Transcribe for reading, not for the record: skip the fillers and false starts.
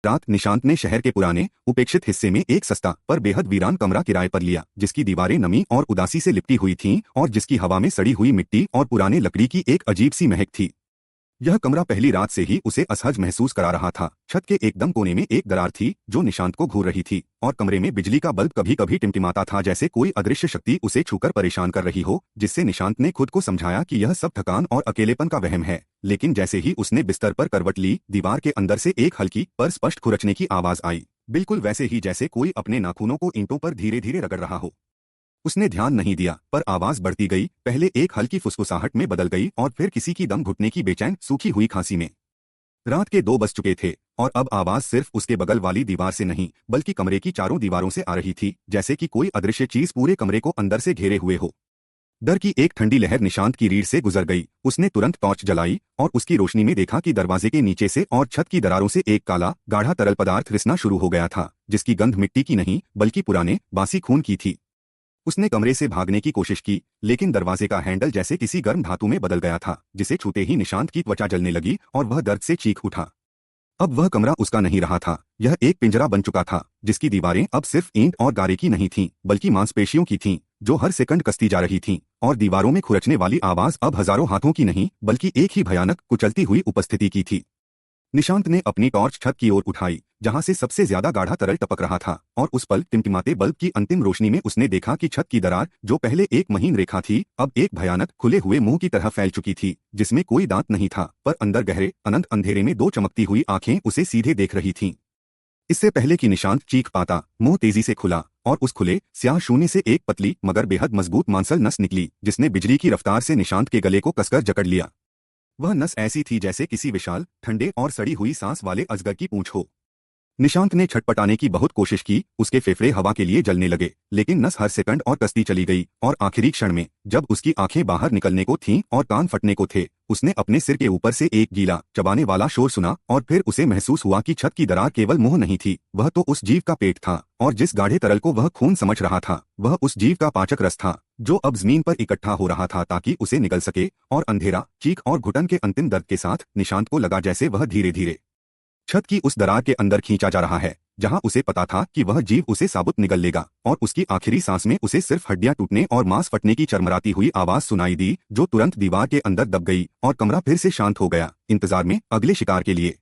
रात निशांत ने शहर के पुराने उपेक्षित हिस्से में एक सस्ता पर बेहद वीरान कमरा किराए पर लिया, जिसकी दीवारें नमी और उदासी से लिपटी हुई थीं और जिसकी हवा में सड़ी हुई मिट्टी और पुराने लकड़ी की एक अजीब सी महक थी। यह कमरा पहली रात से ही उसे असहज महसूस करा रहा था। छत के एकदम कोने में एक दरार थी जो निशांत को घूर रही थी और कमरे में बिजली का बल्ब कभी कभी टिमटिमाता था, जैसे कोई अदृश्य शक्ति उसे छूकर परेशान कर रही हो, जिससे निशांत ने खुद को समझाया कि यह सब थकान और अकेलेपन का वहम है। लेकिन जैसे ही उसने बिस्तर पर करवट ली, दीवार के अंदर से एक हल्की पर स्पष्ट खुरचने की आवाज आई, बिल्कुल वैसे ही जैसे कोई अपने नाखूनों को ईंटों पर धीरे धीरे रगड़ रहा हो। उसने ध्यान नहीं दिया, पर आवाज बढ़ती गई, पहले एक हल्की फुसफुसाहट में बदल गई और फिर किसी की दम घुटने की बेचैन सूखी हुई खांसी में। रात के 2 बज चुके थे और अब आवाज सिर्फ उसके बगल वाली दीवार से नहीं बल्कि कमरे की चारों दीवारों से आ रही थी, जैसे कि कोई अदृश्य चीज पूरे कमरे को अंदर से घेरे हुए हो। डर की एक ठंडी लहर निशांत की रीढ़ से गुजर गई। उसने तुरंत टॉर्च जलाई और उसकी रोशनी में देखा कि दरवाजे के नीचे से और छत की दरारों से एक काला गाढ़ा तरल पदार्थ रिसना शुरू हो गया था, जिसकी गंध मिट्टी की नहीं बल्कि पुराने बासी खून की थी। उसने कमरे से भागने की कोशिश की, लेकिन दरवाजे का हैंडल जैसे किसी गर्म धातु में बदल गया था, जिसे छूते ही निशांत की त्वचा जलने लगी और वह दर्द से चीख उठा। अब वह कमरा उसका नहीं रहा था, यह एक पिंजरा बन चुका था, जिसकी दीवारें अब सिर्फ ईंट और गारे की नहीं थीं, बल्कि मांसपेशियों की थीं, जो हर सेकंड कसती जा रही थीं, और दीवारों में खुरचने वाली आवाज अब हजारों हाथों की नहीं बल्कि एक ही भयानक कुचलती हुई उपस्थिति की थी। निशांत ने अपनी टॉर्च छत की ओर उठाई, जहां से सबसे ज्यादा गाढ़ा तरल टपक रहा था, और उस पल टिमटिमाते बल्ब की अंतिम रोशनी में उसने देखा कि छत की दरार, जो पहले एक महीन रेखा थी, अब एक भयानक खुले हुए मुंह की तरह फैल चुकी थी, जिसमें कोई दांत नहीं था, पर अंदर गहरे अनंत अंधेरे में 2 चमकती हुई आंखें उसे सीधे देख रही थीं। इससे पहले कि निशांत चीख पाता, मुंह तेजी से खुला और उस खुले स्याह शून्य से एक पतली मगर बेहद मजबूत मांसल नस निकली, जिसने बिजली की रफ्तार से निशांत के गले को कसकर जकड़ लिया। वह नस ऐसी थी जैसे किसी विशाल, ठंडे और सड़ी हुई सांस वाले अजगर की पूंछ हो। निशांत ने छटपटाने की बहुत कोशिश की, उसके फेफड़े हवा के लिए जलने लगे, लेकिन नस हर सेकंड और कसती चली गई, और आखिरी क्षण में, जब उसकी आंखें बाहर निकलने को थीं और कान फटने को थे, उसने अपने सिर के ऊपर से एक गीला, चबाने वाला शोर सुना, और फिर उसे महसूस हुआ कि छत की दरार केवल मुंह नहीं थी, वह तो उस जीव का पेट था, और जिस गाढ़े तरल को वह खून समझ रहा था, वह उस जीव का पाचक रस था, जो अब जमीन पर इकट्ठा हो रहा था ताकि उसे निगल सके। और अंधेरा, चीख और घुटन के अंतिम दर्द के साथ निशांत को लगा जैसे वह धीरे धीरे छत की उस दरार के अंदर खींचा जा रहा है, जहां उसे पता था कि वह जीव उसे साबुत निगल लेगा, और उसकी आखिरी सांस में उसे सिर्फ हड्डियां टूटने और मांस फटने की चरमराती हुई आवाज सुनाई दी, जो तुरंत दीवार के अंदर दब गई और कमरा फिर से शांत हो गया, इंतजार में अगले शिकार के लिए।